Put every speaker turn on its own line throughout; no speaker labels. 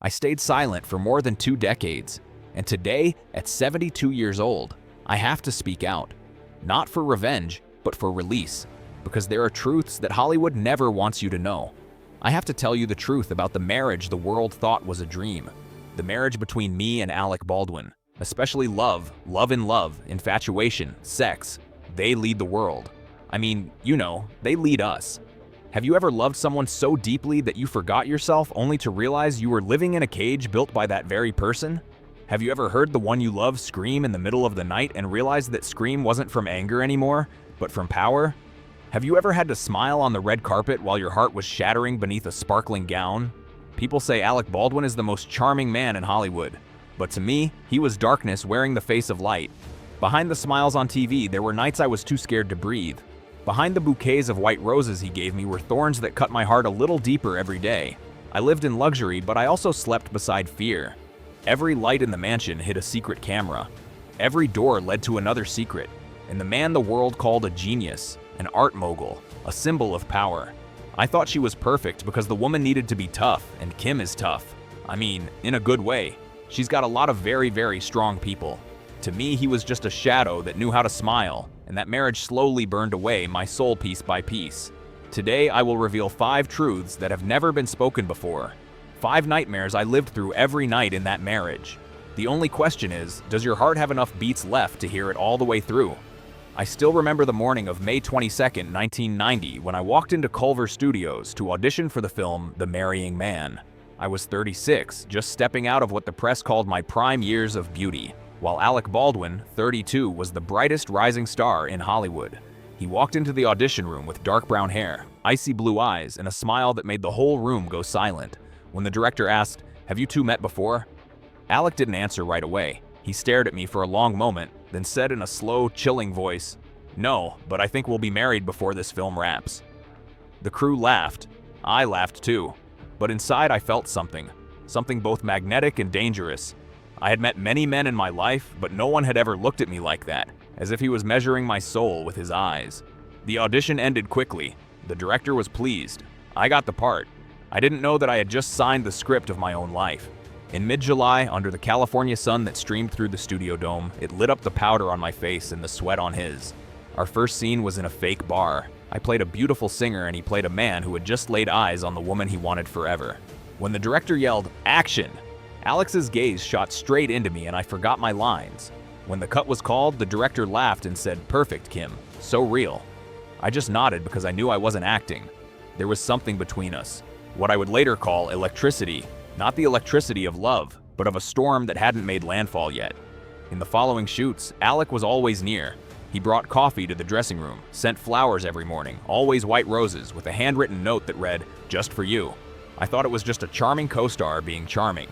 I stayed silent for more than 2 decades, and today, at 72 years old, I have to speak out. Not for revenge, but for release, because there are truths that Hollywood never wants you to know. I have to tell you the truth about the marriage the world thought was a dream. The marriage between me and Alec Baldwin, especially love, infatuation, sex. They lead the world. I mean, they lead us. Have you ever loved someone so deeply that you forgot yourself only to realize you were living in a cage built by that very person? Have you ever heard the one you love scream in the middle of the night and realized that scream wasn't from anger anymore, but from power? Have you ever had to smile on the red carpet while your heart was shattering beneath a sparkling gown? People say Alec Baldwin is the most charming man in Hollywood, but to me, he was darkness wearing the face of light. Behind the smiles on TV, there were nights I was too scared to breathe. Behind the bouquets of white roses he gave me were thorns that cut my heart a little deeper every day. I lived in luxury, but I also slept beside fear. Every light in the mansion hid a secret camera. Every door led to another secret, and the man the world called a genius, an art mogul, a symbol of power. I thought she was perfect because the woman needed to be tough, and Kim is tough. I mean, in a good way. She's got a lot of very, very strong people. To me, he was just a shadow that knew how to smile, and that marriage slowly burned away my soul piece by piece. Today, I will reveal 5 truths that have never been spoken before. 5 nightmares I lived through every night in that marriage. The only question is, does your heart have enough beats left to hear it all the way through? I still remember the morning of May 22nd, 1990, when I walked into Culver Studios to audition for the film The Marrying Man. I was 36, just stepping out of what the press called my prime years of beauty, while Alec Baldwin, 32, was the brightest rising star in Hollywood. He walked into the audition room with dark brown hair, icy blue eyes, and a smile that made the whole room go silent. When the director asked, "Have you two met before?" Alec didn't answer right away. He stared at me for a long moment, then said in a slow, chilling voice, "No, but I think we'll be married before this film wraps." The crew laughed. I laughed too. But inside I felt something both magnetic and dangerous. I had met many men in my life, but no one had ever looked at me like that, as if he was measuring my soul with his eyes. The audition ended quickly. The director was pleased. I got the part. I didn't know that I had just signed the script of my own life. In mid-July, under the California sun that streamed through the studio dome, it lit up the powder on my face and the sweat on his. Our first scene was in a fake bar. I played a beautiful singer and he played a man who had just laid eyes on the woman he wanted forever. When the director yelled, "Action!" Alex's gaze shot straight into me and I forgot my lines. When the cut was called, the director laughed and said, "Perfect, Kim. So real." I just nodded because I knew I wasn't acting. There was something between us. What I would later call electricity. Not the electricity of love, but of a storm that hadn't made landfall yet. In the following shoots, Alec was always near. He brought coffee to the dressing room, sent flowers every morning, always white roses, with a handwritten note that read, "Just for you." I thought it was just a charming co-star being charming.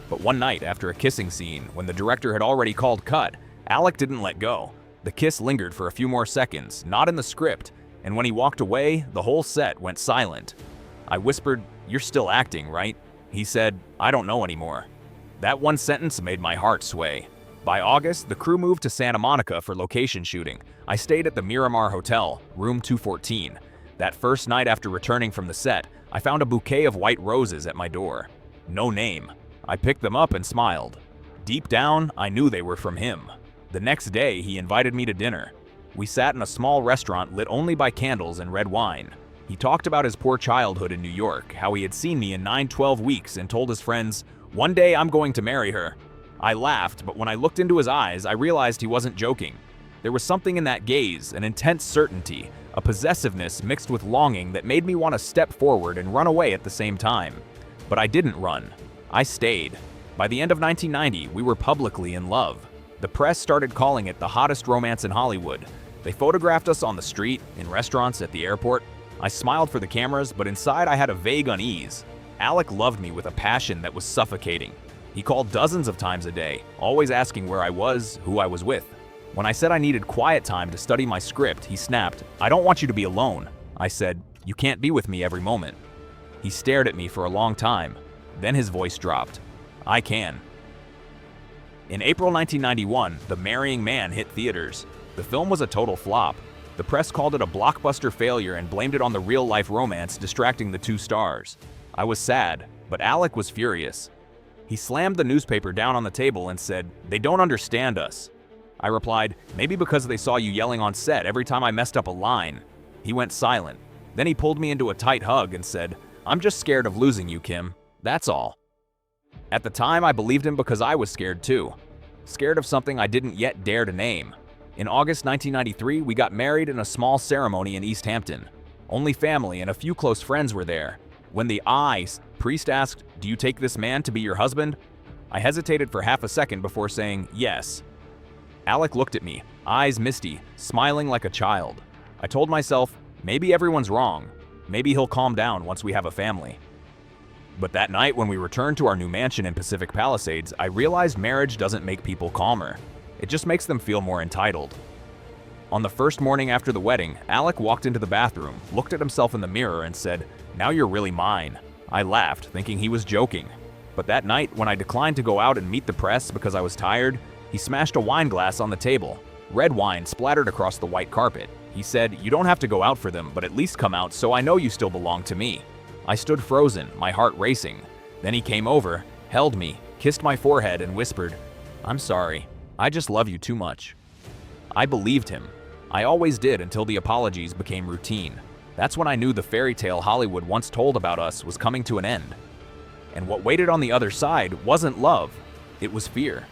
But one night, after a kissing scene, when the director had already called cut, Alec didn't let go. The kiss lingered for a few more seconds, not in the script, and when he walked away, the whole set went silent. I whispered, "You're still acting, right?" He said, "I don't know anymore." That one sentence made my heart sway. By August, the crew moved to Santa Monica for location shooting. I stayed at the Miramar Hotel, room 214. That first night after returning from the set, I found a bouquet of white roses at my door. No name. I picked them up and smiled. Deep down, I knew they were from him. The next day, he invited me to dinner. We sat in a small restaurant lit only by candles and red wine. He talked about his poor childhood in New York, how he had seen me in 9-12 weeks and told his friends, "One day I'm going to marry her." I laughed, but when I looked into his eyes, I realized he wasn't joking. There was something in that gaze, an intense certainty, a possessiveness mixed with longing that made me want to step forward and run away at the same time. But I didn't run. I stayed. By the end of 1990, we were publicly in love. The press started calling it the hottest romance in Hollywood. They photographed us on the street, in restaurants, at the airport. I smiled for the cameras, but inside I had a vague unease. Alec loved me with a passion that was suffocating. He called dozens of times a day, always asking where I was, who I was with. When I said I needed quiet time to study my script, he snapped, "I don't want you to be alone." I said, "You can't be with me every moment." He stared at me for a long time. Then his voice dropped. "I can." In April 1991, The Marrying Man hit theaters. The film was a total flop. The press called it a blockbuster failure and blamed it on the real-life romance distracting the two stars. I was sad, but Alec was furious. He slammed the newspaper down on the table and said, "They don't understand us." I replied, "Maybe because they saw you yelling on set every time I messed up a line." He went silent. Then he pulled me into a tight hug and said, "I'm just scared of losing you, Kim. That's all." At the time, I believed him because I was scared too. Scared of something I didn't yet dare to name. In August 1993, we got married in a small ceremony in East Hampton. Only family and a few close friends were there. When the priest asked, "Do you take this man to be your husband?" I hesitated for half a second before saying, "Yes." Alec looked at me, eyes misty, smiling like a child. I told myself, maybe everyone's wrong. Maybe he'll calm down once we have a family. But that night when we returned to our new mansion in Pacific Palisades, I realized marriage doesn't make people calmer. It just makes them feel more entitled. On the first morning after the wedding, Alec walked into the bathroom, looked at himself in the mirror and said, "Now you're really mine." I laughed, thinking he was joking. But that night, when I declined to go out and meet the press because I was tired, he smashed a wine glass on the table. Red wine splattered across the white carpet. He said, "You don't have to go out for them, but at least come out so I know you still belong to me." I stood frozen, my heart racing. Then he came over, held me, kissed my forehead and whispered, "I'm sorry. I just love you too much." I believed him. I always did until the apologies became routine. That's when I knew the fairy tale Hollywood once told about us was coming to an end. And what waited on the other side wasn't love, it was fear.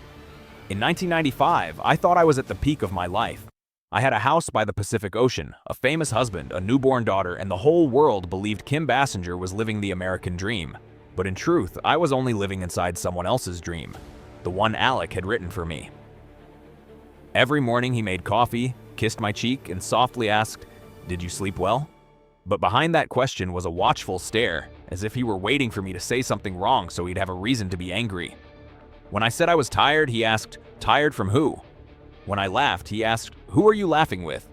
In 1995, I thought I was at the peak of my life. I had a house by the Pacific Ocean, a famous husband, a newborn daughter, and the whole world believed Kim Basinger was living the American dream. But in truth, I was only living inside someone else's dream, the one Alec had written for me. Every morning he made coffee, kissed my cheek, and softly asked, "Did you sleep well?" But behind that question was a watchful stare, as if he were waiting for me to say something wrong so he'd have a reason to be angry. When I said I was tired, he asked, "Tired from who?" When I laughed, he asked, "Who are you laughing with?"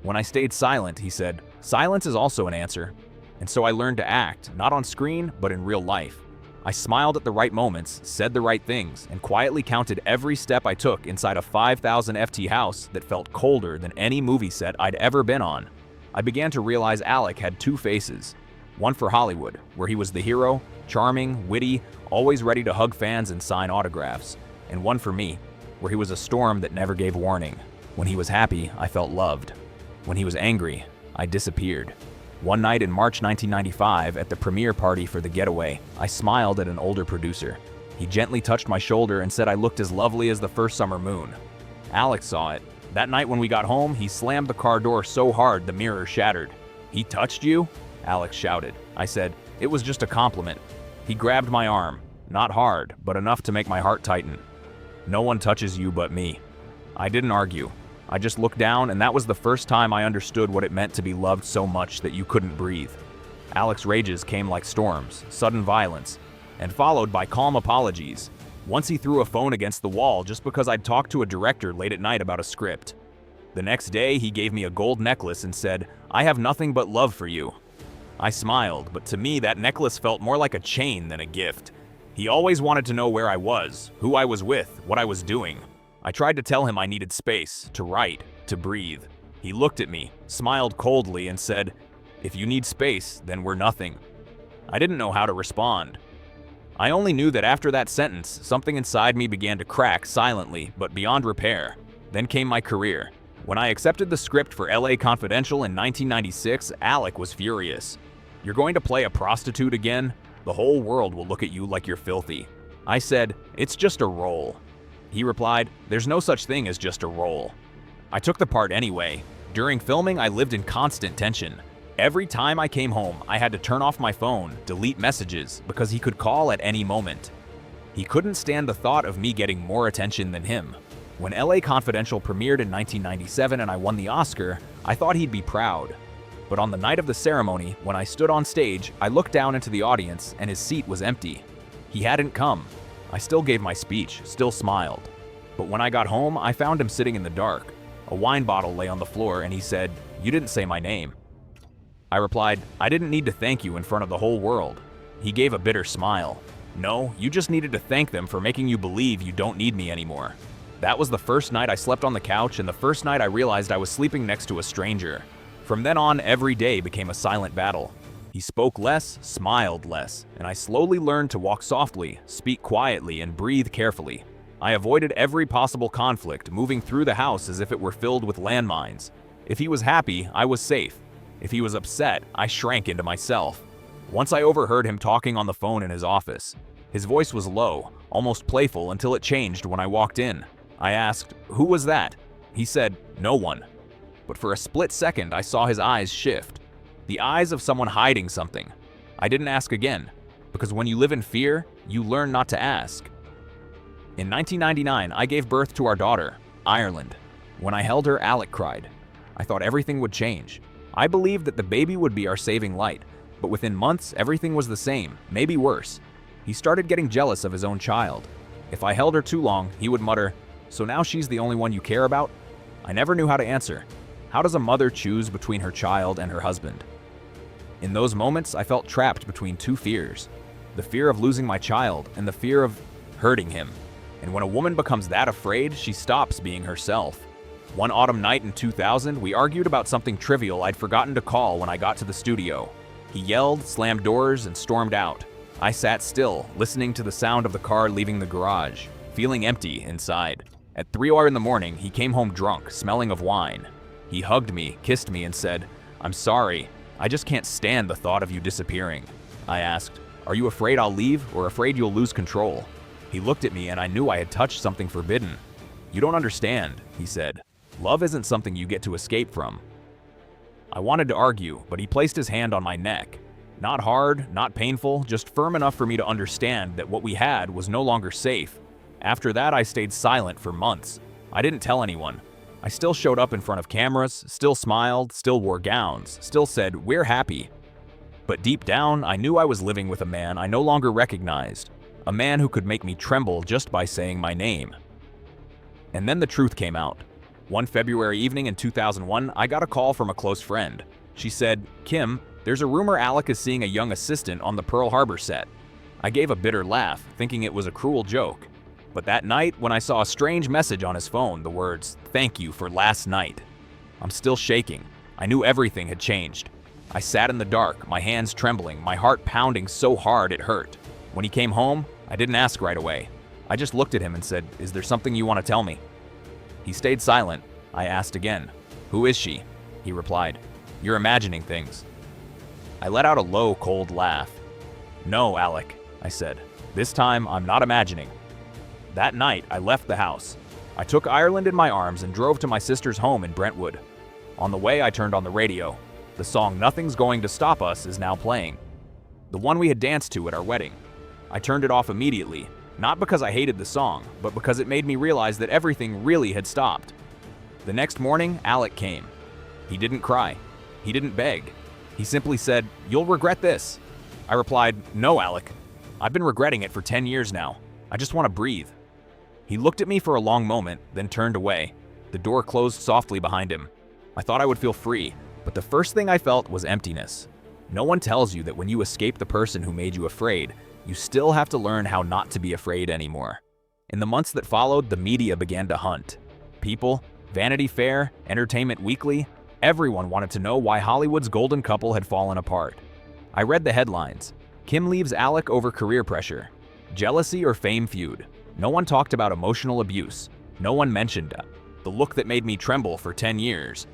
When I stayed silent, he said, "Silence is also an answer." And so I learned to act, not on screen, but in real life. I smiled at the right moments, said the right things, and quietly counted every step I took inside a 5,000 FT house that felt colder than any movie set I'd ever been on. I began to realize Alec had two faces. One for Hollywood, where he was the hero, charming, witty, always ready to hug fans and sign autographs. And one for me, where he was a storm that never gave warning. When he was happy, I felt loved. When he was angry, I disappeared. One night in March 1995, at the premiere party for The Getaway, I smiled at an older producer. He gently touched my shoulder and said I looked as lovely as the first summer moon. Alex saw it. That night when we got home, he slammed the car door so hard the mirror shattered. "He touched you?" Alex shouted. I said, "It was just a compliment." He grabbed my arm. Not hard, but enough to make my heart tighten. "No one touches you but me." I didn't argue. I just looked down, and that was the first time I understood what it meant to be loved so much that you couldn't breathe. Alex's rages came like storms, sudden violence, and followed by calm apologies. Once he threw a phone against the wall just because I'd talked to a director late at night about a script. The next day, he gave me a gold necklace and said, "I have nothing but love for you." I smiled, but to me that necklace felt more like a chain than a gift. He always wanted to know where I was, who I was with, what I was doing. I tried to tell him I needed space, to write, to breathe. He looked at me, smiled coldly, and said, "If you need space, then we're nothing." I didn't know how to respond. I only knew that after that sentence, something inside me began to crack silently, but beyond repair. Then came my career. When I accepted the script for LA Confidential in 1996, Alec was furious. "You're going to play a prostitute again? The whole world will look at you like you're filthy." I said, "It's just a role." He replied, "There's no such thing as just a role." I took the part anyway. During filming, I lived in constant tension. Every time I came home, I had to turn off my phone, delete messages, because he could call at any moment. He couldn't stand the thought of me getting more attention than him. When LA Confidential premiered in 1997 and I won the Oscar, I thought he'd be proud. But on the night of the ceremony, when I stood on stage, I looked down into the audience and his seat was empty. He hadn't come. I still gave my speech, still smiled. But when I got home, I found him sitting in the dark. A wine bottle lay on the floor and he said, "You didn't say my name." I replied, "I didn't need to thank you in front of the whole world." He gave a bitter smile. "No, you just needed to thank them for making you believe you don't need me anymore." That was the first night I slept on the couch and the first night I realized I was sleeping next to a stranger. From then on, every day became a silent battle. He spoke less, smiled less, and I slowly learned to walk softly, speak quietly, and breathe carefully. I avoided every possible conflict, moving through the house as if it were filled with landmines. If he was happy, I was safe. If he was upset, I shrank into myself. Once I overheard him talking on the phone in his office. His voice was low, almost playful, until it changed when I walked in. I asked, "Who was that?" He said, "No one." But for a split second, I saw his eyes shift. The eyes of someone hiding something. I didn't ask again, because when you live in fear, you learn not to ask. In 1999, I gave birth to our daughter, Ireland. When I held her, Alec cried. I thought everything would change. I believed that the baby would be our saving light, but within months, everything was the same, maybe worse. He started getting jealous of his own child. If I held her too long, he would mutter, "So now she's the only one you care about?" I never knew how to answer. How does a mother choose between her child and her husband? In those moments, I felt trapped between two fears. The fear of losing my child and the fear of hurting him. And when a woman becomes that afraid, she stops being herself. One autumn night in 2000, we argued about something trivial I'd forgotten to call when I got to the studio. He yelled, slammed doors, and stormed out. I sat still, listening to the sound of the car leaving the garage, feeling empty inside. At 3 in the morning, he came home drunk, smelling of wine. He hugged me, kissed me, and said, "I'm sorry. I just can't stand the thought of you disappearing." I asked, "Are you afraid I'll leave or afraid you'll lose control?" He looked at me and I knew I had touched something forbidden. "You don't understand," he said. "Love isn't something you get to escape from." I wanted to argue, but he placed his hand on my neck. Not hard, not painful, just firm enough for me to understand that what we had was no longer safe. After that, I stayed silent for months. I didn't tell anyone. I still showed up in front of cameras, still smiled, still wore gowns, still said, "We're happy." But deep down, I knew I was living with a man I no longer recognized. A man who could make me tremble just by saying my name. And then the truth came out. One February evening in 2001, I got a call from a close friend. She said, "Kim, there's a rumor Alec is seeing a young assistant on the Pearl Harbor set." I gave a bitter laugh, thinking it was a cruel joke. But that night, when I saw a strange message on his phone, the words, "Thank you for last night," I'm still shaking. I knew everything had changed. I sat in the dark, my hands trembling, my heart pounding so hard it hurt. When he came home, I didn't ask right away. I just looked at him and said, "Is there something you want to tell me?" He stayed silent. I asked again, "Who is she?" He replied, "You're imagining things." I let out a low, cold laugh. "No, Alec," I said. "This time, I'm not imagining." That night, I left the house. I took Ireland in my arms and drove to my sister's home in Brentwood. On the way, I turned on the radio. The song "Nothing's Going to Stop Us" is now playing. The one we had danced to at our wedding. I turned it off immediately, not because I hated the song, but because it made me realize that everything really had stopped. The next morning, Alec came. He didn't cry. He didn't beg. He simply said, "You'll regret this." I replied, "No, Alec. I've been regretting it for 10 years now. I just want to breathe." He looked at me for a long moment, then turned away. The door closed softly behind him. I thought I would feel free, but the first thing I felt was emptiness. No one tells you that when you escape the person who made you afraid, you still have to learn how not to be afraid anymore. In the months that followed, the media began to hunt. People, Vanity Fair, Entertainment Weekly, everyone wanted to know why Hollywood's golden couple had fallen apart. I read the headlines. Kim leaves Alec over career pressure. Jealousy or fame feud. No one talked about emotional abuse. No one mentioned the look that made me tremble for 10 years.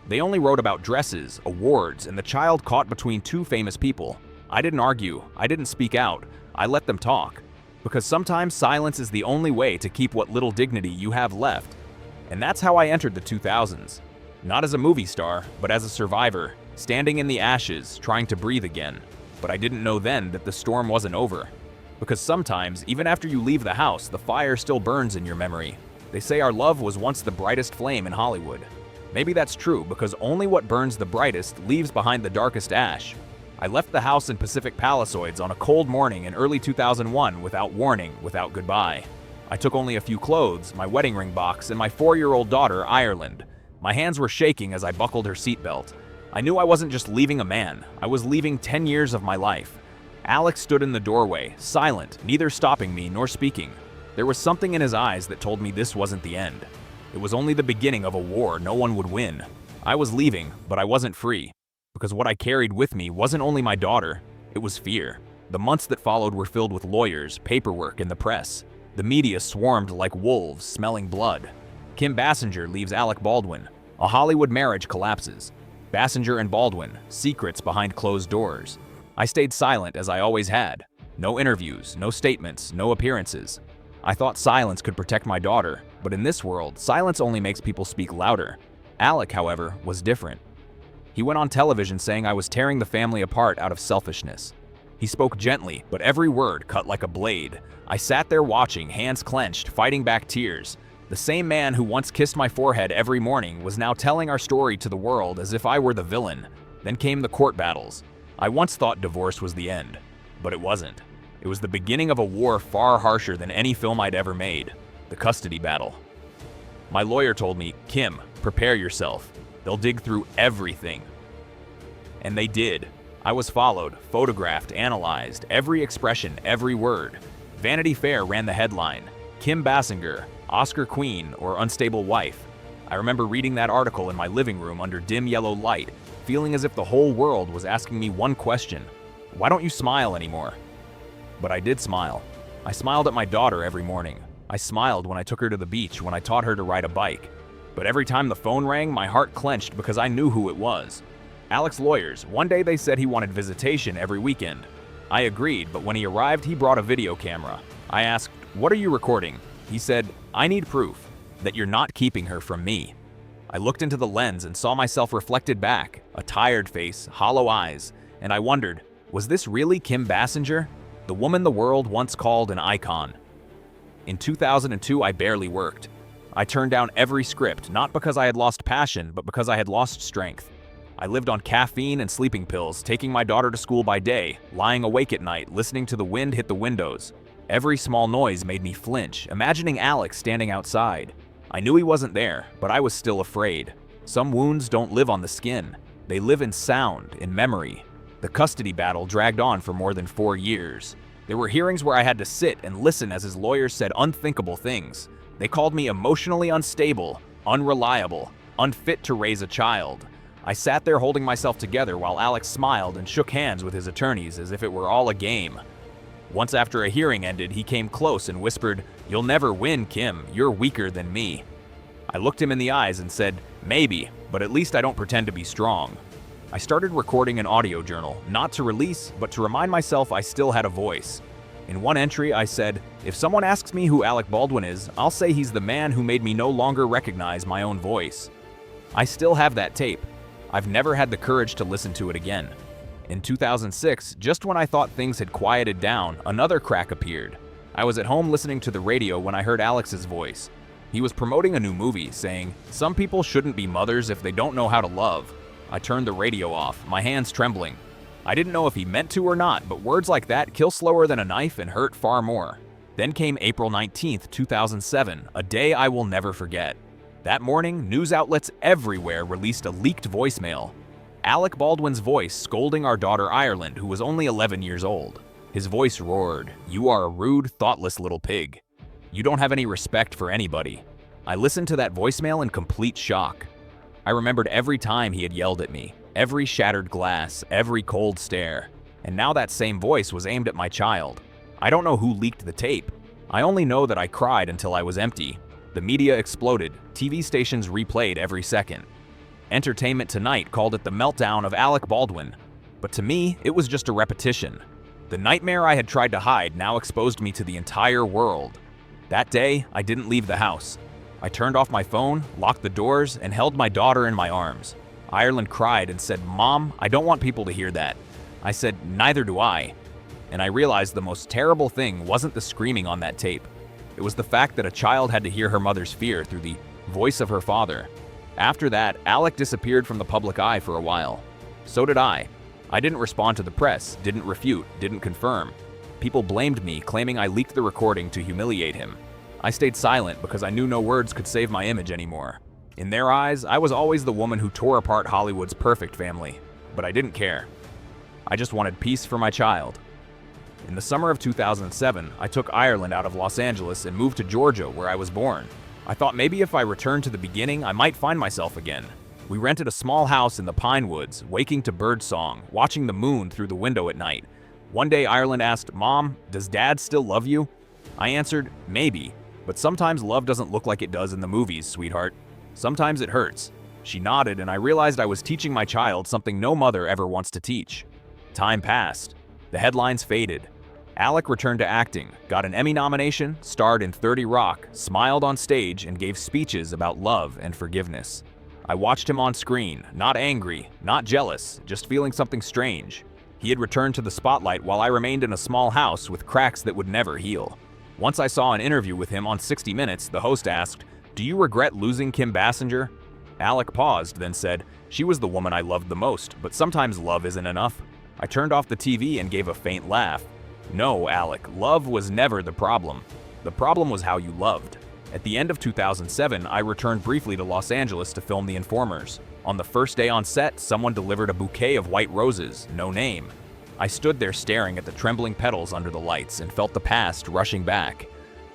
They only wrote about dresses, awards, and the child caught between two famous people. I didn't argue. I didn't speak out. I let them talk. Because sometimes silence is the only way to keep what little dignity you have left. And that's how I entered the 2000s. Not as a movie star, but as a survivor, standing in the ashes, trying to breathe again. But I didn't know then that the storm wasn't over. Because sometimes, even after you leave the house, the fire still burns in your memory. They say our love was once the brightest flame in Hollywood. Maybe that's true, because only what burns the brightest leaves behind the darkest ash. I left the house in Pacific Palisades on a cold morning in early 2001 without warning, without goodbye. I took only a few clothes, my wedding ring box, and my 4-year-old daughter, Ireland. My hands were shaking as I buckled her seatbelt. I knew I wasn't just leaving a man, I was leaving 10 years of my life. Alec stood in the doorway, silent, neither stopping me nor speaking. There was something in his eyes that told me this wasn't the end. It was only the beginning of a war no one would win. I was leaving, but I wasn't free. Because what I carried with me wasn't only my daughter, it was fear. The months that followed were filled with lawyers, paperwork, and the press. The media swarmed like wolves, smelling blood. Kim Basinger leaves Alec Baldwin. A Hollywood marriage collapses. Basinger and Baldwin, secrets behind closed doors. I stayed silent as I always had. No interviews, no statements, no appearances. I thought silence could protect my daughter, but in this world, silence only makes people speak louder. Alec, however, was different. He went on television saying I was tearing the family apart out of selfishness. He spoke gently, but every word cut like a blade. I sat there watching, hands clenched, fighting back tears. The same man who once kissed my forehead every morning was now telling our story to the world as if I were the villain. Then came the court battles. I once thought divorce was the end, but it wasn't. It was the beginning of a war far harsher than any film I'd ever made, the custody battle. My lawyer told me, "Kim, prepare yourself. They'll dig through everything." And they did. I was followed, photographed, analyzed, every expression, every word. Vanity Fair ran the headline, "Kim Basinger, Oscar Queen or Unstable Wife." I remember reading that article in my living room under dim yellow light, feeling as if the whole world was asking me one question: why don't you smile anymore? But I did smile. I smiled at my daughter every morning. I smiled when I took her to the beach, when I taught her to ride a bike. But every time the phone rang, my heart clenched because I knew who it was. Alec's lawyers. One day they said he wanted visitation every weekend. I agreed, but when he arrived, he brought a video camera. I asked, "What are you recording?" He said, "I need proof that you're not keeping her from me." I looked into the lens and saw myself reflected back, a tired face, hollow eyes, and I wondered, was this really Kim Basinger, the woman the world once called an icon? In 2002, I barely worked. I turned down every script, not because I had lost passion, but because I had lost strength. I lived on caffeine and sleeping pills, taking my daughter to school by day, lying awake at night, listening to the wind hit the windows. Every small noise made me flinch, imagining Alec standing outside. I knew he wasn't there, but I was still afraid. Some wounds don't live on the skin. They live in sound, in memory. The custody battle dragged on for more than 4 years. There were hearings where I had to sit and listen as his lawyers said unthinkable things. They called me emotionally unstable, unreliable, unfit to raise a child. I sat there holding myself together while Alex smiled and shook hands with his attorneys as if it were all a game. Once after a hearing ended, he came close and whispered, "You'll never win, Kim. You're weaker than me." I looked him in the eyes and said, "Maybe, but at least I don't pretend to be strong." I started recording an audio journal, not to release, but to remind myself I still had a voice. In one entry, I said, "If someone asks me who Alec Baldwin is, I'll say he's the man who made me no longer recognize my own voice." I still have that tape. I've never had the courage to listen to it again. In 2006, just when I thought things had quieted down, another crack appeared. I was at home listening to the radio when I heard Alex's voice. He was promoting a new movie, saying, "Some people shouldn't be mothers if they don't know how to love." I turned the radio off, my hands trembling. I didn't know if he meant to or not, but words like that kill slower than a knife and hurt far more. Then came April 19th, 2007, a day I will never forget. That morning, news outlets everywhere released a leaked voicemail. Alec Baldwin's voice scolding our daughter Ireland, who was only 11 years old. His voice roared, "You are a rude, thoughtless little pig. You don't have any respect for anybody." I listened to that voicemail in complete shock. I remembered every time he had yelled at me, every shattered glass, every cold stare. And now that same voice was aimed at my child. I don't know who leaked the tape. I only know that I cried until I was empty. The media exploded. TV stations replayed every second. Entertainment Tonight called it the meltdown of Alec Baldwin. But to me, it was just a repetition. The nightmare I had tried to hide now exposed me to the entire world. That day, I didn't leave the house. I turned off my phone, locked the doors, and held my daughter in my arms. Ireland cried and said, "Mom, I don't want people to hear that." I said, "Neither do I." And I realized the most terrible thing wasn't the screaming on that tape. It was the fact that a child had to hear her mother's fear through the voice of her father. After that, Alec disappeared from the public eye for a while. So did I. I didn't respond to the press, didn't refute, didn't confirm. People blamed me, claiming I leaked the recording to humiliate him. I stayed silent because I knew no words could save my image anymore. In their eyes, I was always the woman who tore apart Hollywood's perfect family. But I didn't care. I just wanted peace for my child. In the summer of 2007, I took Ireland out of Los Angeles and moved to Georgia, where I was born. I thought maybe if I returned to the beginning, I might find myself again. We rented a small house in the pine woods, waking to birdsong, watching the moon through the window at night. One day Ireland asked, "Mom, does Dad still love you?" I answered, "Maybe, but sometimes love doesn't look like it does in the movies, sweetheart. Sometimes it hurts." She nodded, and I realized I was teaching my child something no mother ever wants to teach. Time passed. The headlines faded. Alec returned to acting, got an Emmy nomination, starred in 30 Rock, smiled on stage, and gave speeches about love and forgiveness. I watched him on screen, not angry, not jealous, just feeling something strange. He had returned to the spotlight while I remained in a small house with cracks that would never heal. Once I saw an interview with him on 60 Minutes, the host asked, "Do you regret losing Kim Basinger?" Alec paused, then said, "She was the woman I loved the most, but sometimes love isn't enough." I turned off the TV and gave a faint laugh. "No, Alec, love was never the problem. The problem was how you loved." At the end of 2007, I returned briefly to Los Angeles to film The Informers. On the first day on set, someone delivered a bouquet of white roses, no name. I stood there staring at the trembling petals under the lights and felt the past rushing back.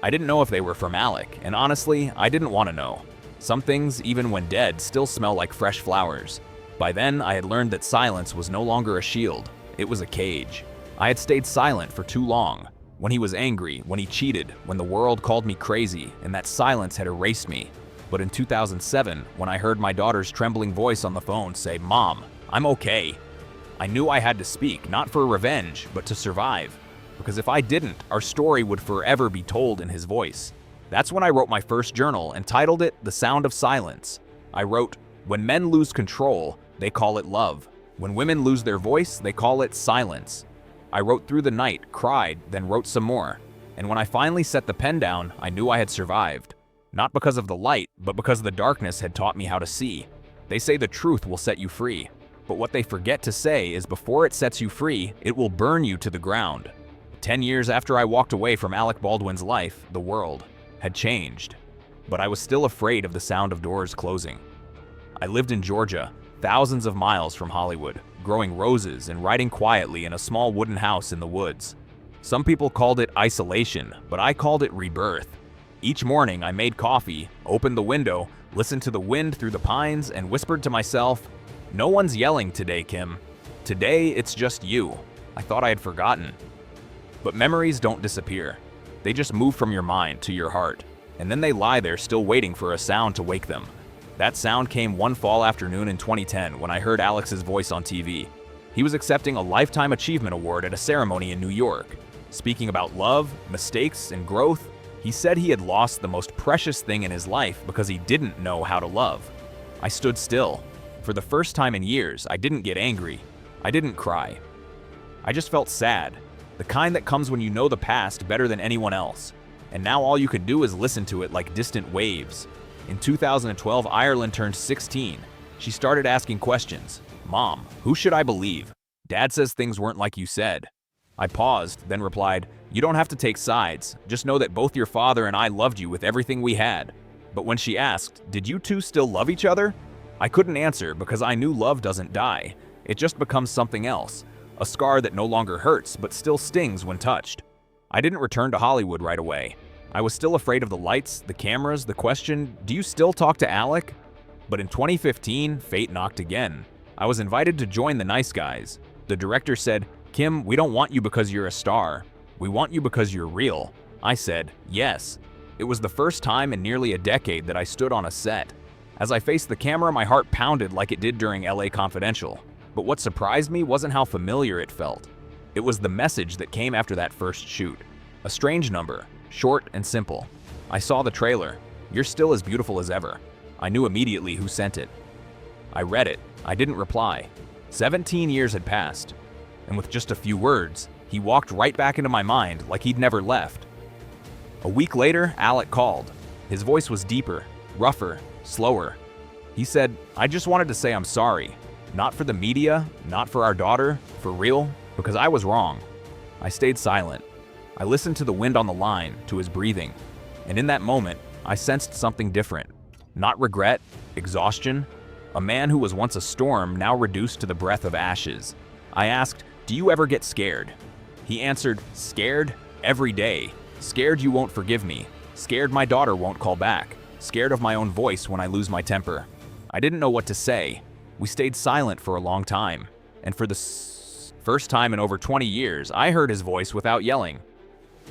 I didn't know if they were from Alec, and honestly, I didn't want to know. Some things, even when dead, still smell like fresh flowers. By then, I had learned that silence was no longer a shield, it was a cage. I had stayed silent for too long. When he was angry, when he cheated, when the world called me crazy, and that silence had erased me. But in 2007, when I heard my daughter's trembling voice on the phone say, "Mom, I'm okay," I knew I had to speak, not for revenge, but to survive. Because if I didn't, our story would forever be told in his voice. That's when I wrote my first journal and titled it The Sound of Silence. I wrote, "When men lose control, they call it love. When women lose their voice, they call it silence." I wrote through the night, cried, then wrote some more. And when I finally set the pen down, I knew I had survived. Not because of the light, but because the darkness had taught me how to see. They say the truth will set you free. But what they forget to say is before it sets you free, it will burn you to the ground. 10 years after I walked away from Alec Baldwin's life, the world had changed. But I was still afraid of the sound of doors closing. I lived in Georgia, thousands of miles from Hollywood, growing roses and writing quietly in a small wooden house in the woods. Some people called it isolation, but I called it rebirth. Each morning I made coffee, opened the window, listened to the wind through the pines, and whispered to myself, "No one's yelling today, Kim. Today it's just you." I thought I had forgotten. But memories don't disappear. They just move from your mind to your heart, and then they lie there still waiting for a sound to wake them. That sound came one fall afternoon in 2010 when I heard Alex's voice on TV. He was accepting a Lifetime Achievement Award at a ceremony in New York. Speaking about love, mistakes, and growth, he said he had lost the most precious thing in his life because he didn't know how to love. I stood still. For the first time in years, I didn't get angry. I didn't cry. I just felt sad. The kind that comes when you know the past better than anyone else. And now all you could do is listen to it like distant waves. In 2012, Ireland turned 16. She started asking questions. "Mom, who should I believe? Dad says things weren't like you said." I paused, then replied, "You don't have to take sides. Just know that both your father and I loved you with everything we had." But when she asked, "Did you two still love each other?" I couldn't answer because I knew love doesn't die. It just becomes something else. A scar that no longer hurts but still stings when touched. I didn't return to Hollywood right away. I was still afraid of the lights, the cameras, the question, "Do you still talk to Alec?" But in 2015, fate knocked again. I was invited to join the Nice Guys. The director said, "Kim, we don't want you because you're a star. We want you because you're real." I said, "Yes." It was the first time in nearly a decade that I stood on a set. As I faced the camera, my heart pounded like it did during LA Confidential. But what surprised me wasn't how familiar it felt. It was the message that came after that first shoot. A strange number, short and simple. I saw the trailer. "You're still as beautiful as ever." I knew immediately who sent it. I read it. I didn't reply. 17 years had passed. And with just a few words, he walked right back into my mind like he'd never left. A week later, Alec called. His voice was deeper, rougher, slower. He said, "I just wanted to say I'm sorry. Not for the media, not for our daughter, for real, because I was wrong." I stayed silent. I listened to the wind on the line, to his breathing. And in that moment, I sensed something different. Not regret, exhaustion. A man who was once a storm, now reduced to the breath of ashes. I asked, "Do you ever get scared?" He answered, "Scared? Every day. Scared you won't forgive me. Scared my daughter won't call back. Scared of my own voice when I lose my temper." I didn't know what to say. We stayed silent for a long time, and for the first time in over 20 years, I heard his voice without yelling.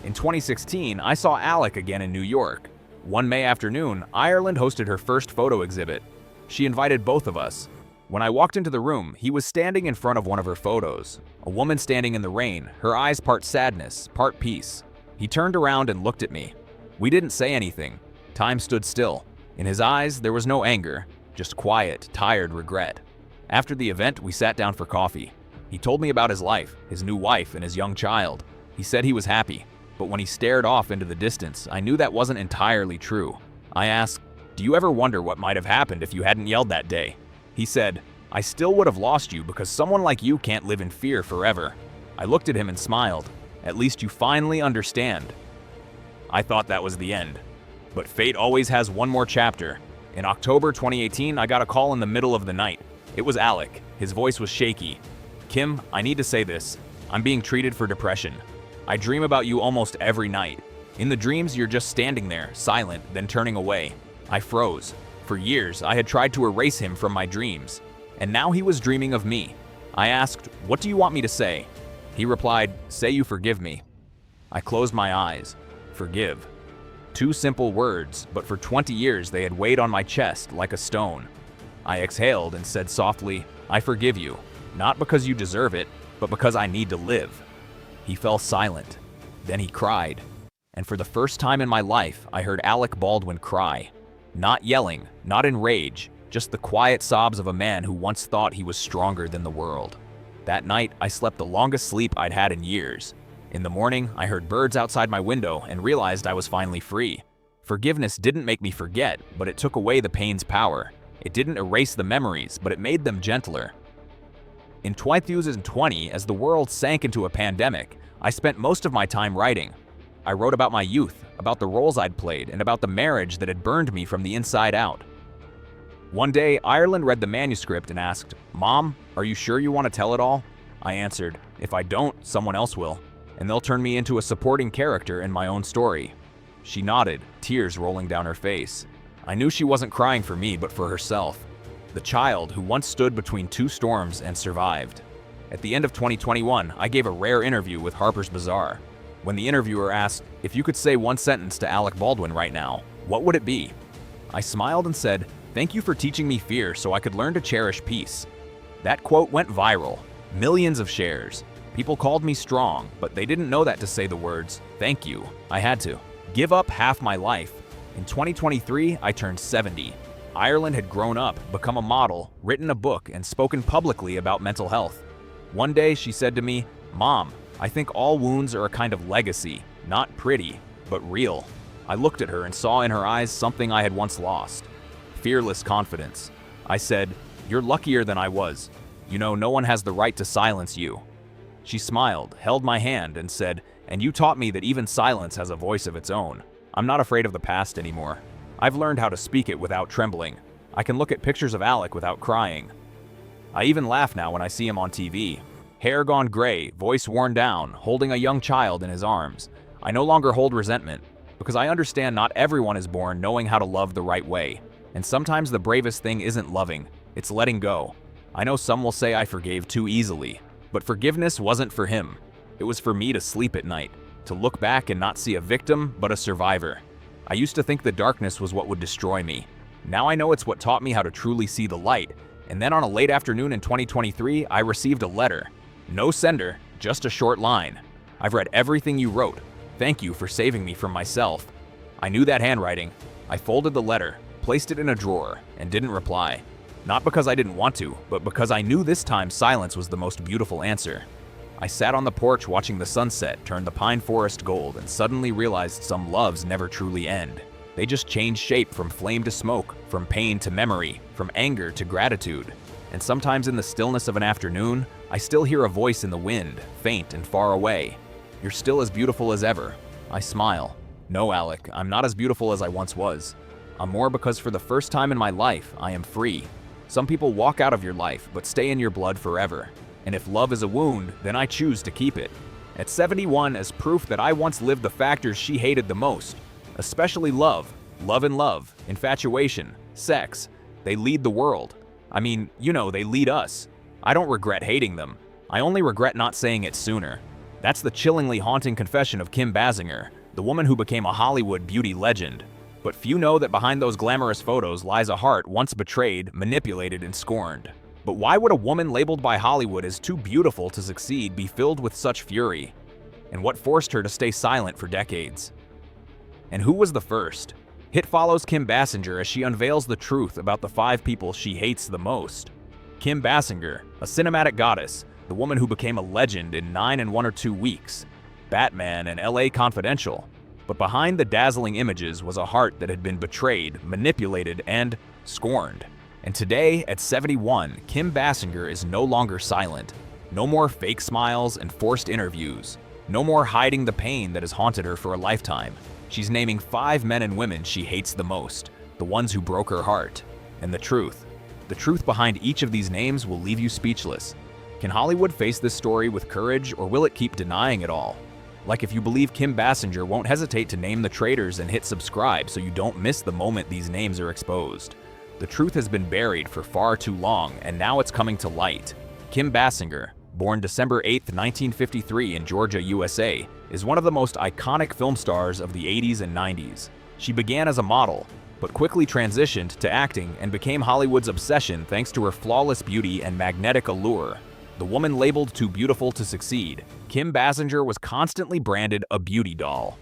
In 2016, I saw Alec again in New York. One May afternoon, Ireland hosted her first photo exhibit. She invited both of us. When I walked into the room, he was standing in front of one of her photos. A woman standing in the rain, her eyes part sadness, part peace. He turned around and looked at me. We didn't say anything. Time stood still. In his eyes, there was no anger, just quiet, tired regret. After the event, we sat down for coffee. He told me about his life, his new wife, and his young child. He said he was happy, but when he stared off into the distance, I knew that wasn't entirely true. I asked, "Do you ever wonder what might have happened if you hadn't yelled that day?" He said, "I still would have lost you because someone like you can't live in fear forever." I looked at him and smiled. "At least you finally understand." I thought that was the end. But fate always has one more chapter. In October 2018, I got a call in the middle of the night. It was Alec. His voice was shaky. "Kim, I need to say this. I'm being treated for depression. I dream about you almost every night. In the dreams, you're just standing there, silent, then turning away." I froze. For years, I had tried to erase him from my dreams, and now he was dreaming of me. I asked, "What do you want me to say?" He replied, "Say you forgive me." I closed my eyes. Forgive. Two simple words, but for 20 years they had weighed on my chest like a stone. I exhaled and said softly, "I forgive you, not because you deserve it, but because I need to live." He fell silent. Then he cried. And for the first time in my life, I heard Alec Baldwin cry. Not yelling, not in rage, just the quiet sobs of a man who once thought he was stronger than the world. That night, I slept the longest sleep I'd had in years. In the morning, I heard birds outside my window and realized I was finally free. Forgiveness didn't make me forget, but it took away the pain's power. It didn't erase the memories, but it made them gentler. In 2020, as the world sank into a pandemic, I spent most of my time writing. I wrote about my youth, about the roles I'd played, and about the marriage that had burned me from the inside out. One day, Ireland read the manuscript and asked, "Mom, are you sure you want to tell it all?" I answered, "If I don't, someone else will, and they'll turn me into a supporting character in my own story." She nodded, tears rolling down her face. I knew she wasn't crying for me, but for herself. The child who once stood between two storms and survived. At the end of 2021, I gave a rare interview with Harper's Bazaar. When the interviewer asked, "If you could say one sentence to Alec Baldwin right now, what would it be?" I smiled and said, "Thank you for teaching me fear so I could learn to cherish peace." That quote went viral. Millions of shares. People called me strong, but they didn't know that to say the words, "Thank you." I had to. Give up half my life. In 2023, I turned 70. Ireland had grown up, become a model, written a book, and spoken publicly about mental health. One day, she said to me, "Mom, I think all wounds are a kind of legacy, not pretty, but real." I looked at her and saw in her eyes something I had once lost. Fearless confidence. I said, "You're luckier than I was. You know, no one has the right to silence you." She smiled, held my hand, and said, "And you taught me that even silence has a voice of its own. I'm not afraid of the past anymore. I've learned how to speak it without trembling. I can look at pictures of Alec without crying. I even laugh now when I see him on TV. Hair gone gray, voice worn down, holding a young child in his arms. I no longer hold resentment, because I understand not everyone is born knowing how to love the right way. And sometimes the bravest thing isn't loving, it's letting go. I know some will say I forgave too easily, but forgiveness wasn't for him. It was for me to sleep at night, to look back and not see a victim, but a survivor. I used to think the darkness was what would destroy me. Now I know it's what taught me how to truly see the light. And then on a late afternoon in 2023, I received a letter. No sender, just a short line. "I've read everything you wrote. Thank you for saving me from myself." I knew that handwriting. I folded the letter, placed it in a drawer, and didn't reply. Not because I didn't want to, but because I knew this time silence was the most beautiful answer. I sat on the porch watching the sunset turn the pine forest gold and suddenly realized some loves never truly end. They just change shape from flame to smoke, from pain to memory, from anger to gratitude. And sometimes in the stillness of an afternoon, I still hear a voice in the wind, faint and far away. "You're still as beautiful as ever." I smile. "No, Alec, I'm not as beautiful as I once was. I'm more because for the first time in my life, I am free. Some people walk out of your life, but stay in your blood forever. And if love is a wound, then I choose to keep it." At 71, as proof that I once lived the factors she hated the most, especially love, infatuation, sex, They lead the world. I mean, they lead us. I don't regret hating them. I only regret not saying it sooner. That's the chillingly haunting confession of Kim Basinger, the woman who became a Hollywood beauty legend. But few know that behind those glamorous photos lies a heart once betrayed, manipulated, and scorned. But why would a woman labeled by Hollywood as too beautiful to succeed be filled with such fury? And what forced her to stay silent for decades? And who was the first? Hit follows Kim Basinger as she unveils the truth about the 5 people she hates the most. Kim Basinger, a cinematic goddess, the woman who became a legend in 9 and 1 or 2 weeks, Batman and LA Confidential. But behind the dazzling images was a heart that had been betrayed, manipulated, and scorned. And today, at 71, Kim Basinger is no longer silent. No more fake smiles and forced interviews. No more hiding the pain that has haunted her for a lifetime. She's naming 5 men and women she hates the most, the ones who broke her heart. And the truth behind each of these names will leave you speechless. Can Hollywood face this story with courage, or will it keep denying it all? Like, if you believe Kim Basinger won't hesitate to name the traitors and hit subscribe so you don't miss the moment these names are exposed. The truth has been buried for far too long, and now it's coming to light. Kim Basinger, born December 8, 1953 in Georgia, USA, is one of the most iconic film stars of the 80s and 90s. She began as a model, but quickly transitioned to acting and became Hollywood's obsession thanks to her flawless beauty and magnetic allure. The woman labeled too beautiful to succeed, Kim Basinger was constantly branded a beauty doll.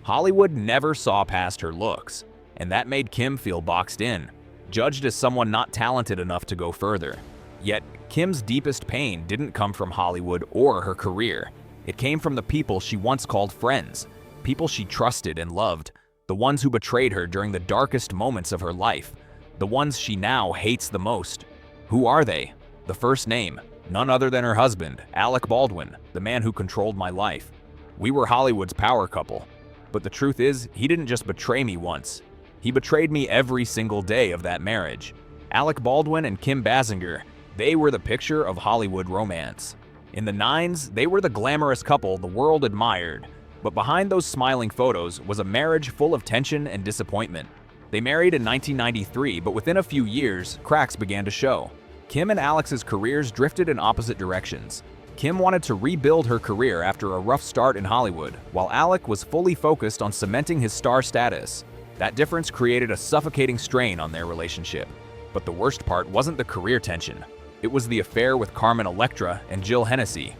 Hollywood never saw past her looks, and that made Kim feel boxed in, judged as someone not talented enough to go further. Yet, Kim's deepest pain didn't come from Hollywood or her career. It came from the people she once called friends, people she trusted and loved, the ones who betrayed her during the darkest moments of her life, the ones she now hates the most. Who are they? The first name, none other than her husband, Alec Baldwin, the man who controlled my life. We were Hollywood's power couple. But the truth is, he didn't just betray me once. He betrayed me every single day of that marriage. Alec Baldwin and Kim Basinger, they were the picture of Hollywood romance. In the 90s, they were the glamorous couple the world admired. But behind those smiling photos was a marriage full of tension and disappointment. They married in 1993, but within a few years, cracks began to show. Kim and Alex's careers drifted in opposite directions. Kim wanted to rebuild her career after a rough start in Hollywood, while Alec was fully focused on cementing his star status. That difference created a suffocating strain on their relationship. But the worst part wasn't the career tension. It was the affair with Carmen Electra and Jill Hennessy.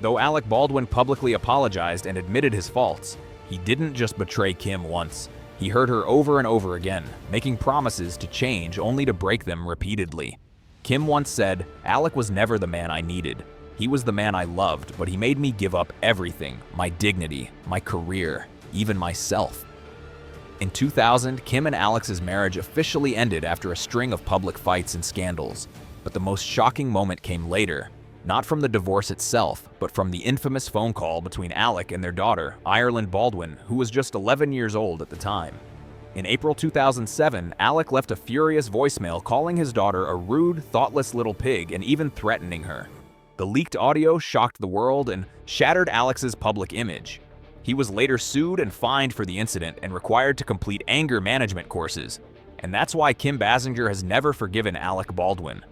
Though Alec Baldwin publicly apologized and admitted his faults, he didn't just betray Kim once. He hurt her over and over again, making promises to change only to break them repeatedly. Kim once said, "Alec was never the man I needed. He was the man I loved, but he made me give up everything, my dignity, my career, even myself." In 2000, Kim and Alex's marriage officially ended after a string of public fights and scandals. But the most shocking moment came later, not from the divorce itself, but from the infamous phone call between Alec and their daughter, Ireland Baldwin, who was just 11 years old at the time. In April 2007, Alec left a furious voicemail calling his daughter a rude, thoughtless little pig and even threatening her. The leaked audio shocked the world and shattered Alex's public image. He was later sued and fined for the incident and required to complete anger management courses. And that's why Kim Basinger has never forgiven Alec Baldwin.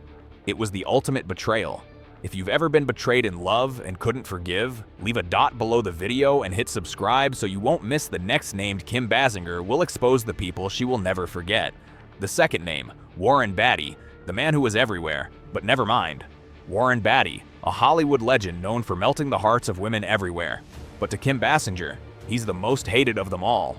It was the ultimate betrayal. If you've ever been betrayed in love and couldn't forgive, leave a dot below the video and hit subscribe so you won't miss the next named Kim Basinger will expose the people she will never forget. The second name, Warren Beatty, the man who was everywhere. But never mind. Warren Beatty, a Hollywood legend known for melting the hearts of women everywhere. But to Kim Basinger, he's the most hated of them all.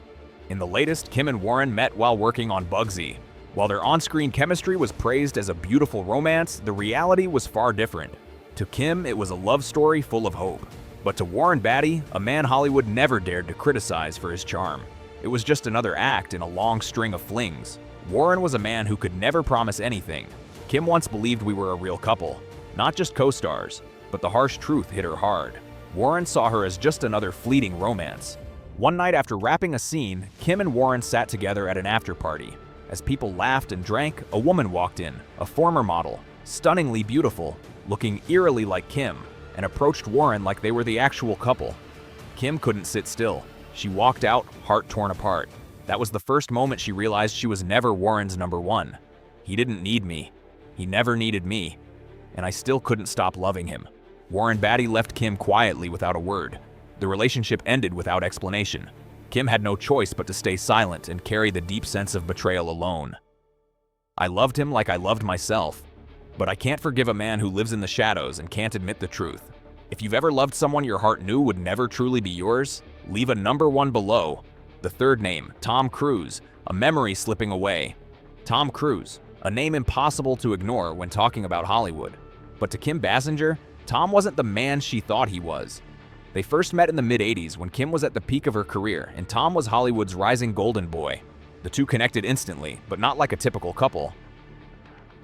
In the latest, Kim and Warren met while working on Bugsy. While their on-screen chemistry was praised as a beautiful romance, the reality was far different. To Kim, it was a love story full of hope. But to Warren Beatty, a man Hollywood never dared to criticize for his charm. It was just another act in a long string of flings. Warren was a man who could never promise anything. Kim once believed we were a real couple, not just co-stars, but the harsh truth hit her hard. Warren saw her as just another fleeting romance. One night after wrapping a scene, Kim and Warren sat together at an after-party. As people laughed and drank, a woman walked in, a former model, stunningly beautiful, looking eerily like Kim, and approached Warren like they were the actual couple. Kim couldn't sit still. She walked out, heart torn apart. That was the first moment she realized she was never Warren's number one. He didn't need me. He never needed me. And I still couldn't stop loving him. Warren Beatty left Kim quietly without a word. The relationship ended without explanation. Kim had no choice but to stay silent and carry the deep sense of betrayal alone. I loved him like I loved myself, but I can't forgive a man who lives in the shadows and can't admit the truth. If you've ever loved someone your heart knew would never truly be yours, leave a number 1 below. The third name, Tom Cruise, a memory slipping away. Tom Cruise, a name impossible to ignore when talking about Hollywood. But to Kim Basinger, Tom wasn't the man she thought he was. They first met in the mid-'80s when Kim was at the peak of her career and Tom was Hollywood's rising golden boy. The two connected instantly, but not like a typical couple.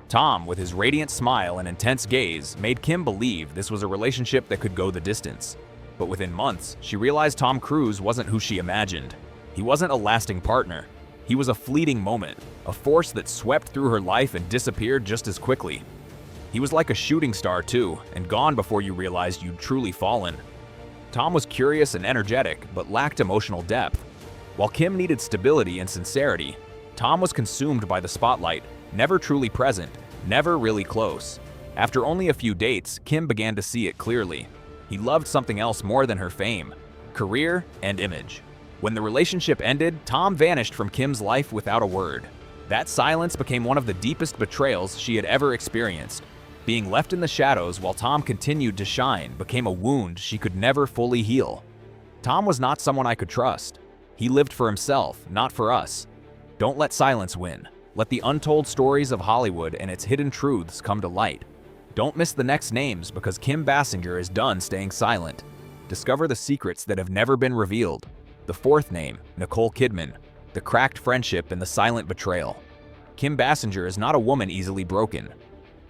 Tom, with his radiant smile and intense gaze, made Kim believe this was a relationship that could go the distance. But within months, she realized Tom Cruise wasn't who she imagined. He wasn't a lasting partner. He was a fleeting moment, a force that swept through her life and disappeared just as quickly. He was like a shooting star too, and gone before you realized you'd truly fallen. Tom was curious and energetic, but lacked emotional depth. While Kim needed stability and sincerity, Tom was consumed by the spotlight, never truly present, never really close. After only a few dates, Kim began to see it clearly. He loved something else more than her fame, career and image. When the relationship ended, Tom vanished from Kim's life without a word. That silence became one of the deepest betrayals she had ever experienced. Being left in the shadows while Tom continued to shine became a wound she could never fully heal. Tom was not someone I could trust. He lived for himself, not for us. Don't let silence win. Let the untold stories of Hollywood and its hidden truths come to light. Don't miss the next names because Kim Basinger is done staying silent. Discover the secrets that have never been revealed. The fourth name, Nicole Kidman, the cracked friendship and the silent betrayal. Kim Basinger is not a woman easily broken.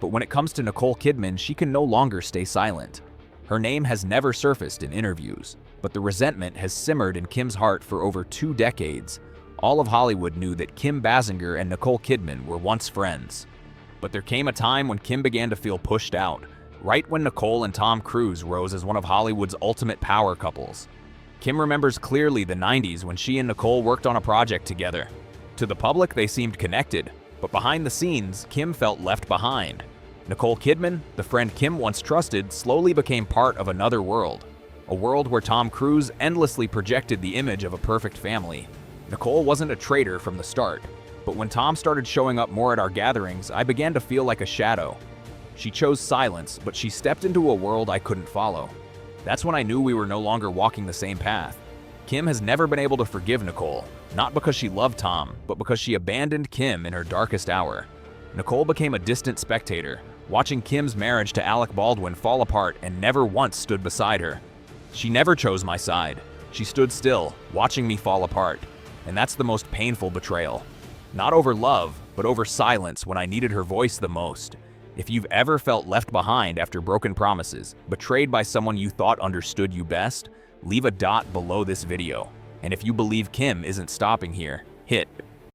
But when it comes to Nicole Kidman, she can no longer stay silent. Her name has never surfaced in interviews, but the resentment has simmered in Kim's heart for over 2 decades. All of Hollywood knew that Kim Basinger and Nicole Kidman were once friends. But there came a time when Kim began to feel pushed out, right when Nicole and Tom Cruise rose as one of Hollywood's ultimate power couples. Kim remembers clearly the 90s when she and Nicole worked on a project together. To the public, they seemed connected, but behind the scenes, Kim felt left behind. Nicole Kidman, the friend Kim once trusted, slowly became part of another world. A world where Tom Cruise endlessly projected the image of a perfect family. Nicole wasn't a traitor from the start, but when Tom started showing up more at our gatherings, I began to feel like a shadow. She chose silence, but she stepped into a world I couldn't follow. That's when I knew we were no longer walking the same path. Kim has never been able to forgive Nicole, not because she loved Tom, but because she abandoned Kim in her darkest hour. Nicole became a distant spectator, watching Kim's marriage to Alec Baldwin fall apart and never once stood beside her. She never chose my side. She stood still, watching me fall apart. And that's the most painful betrayal. Not over love, but over silence when I needed her voice the most. If you've ever felt left behind after broken promises, betrayed by someone you thought understood you best, leave a dot below this video. And if you believe Kim isn't stopping here, hit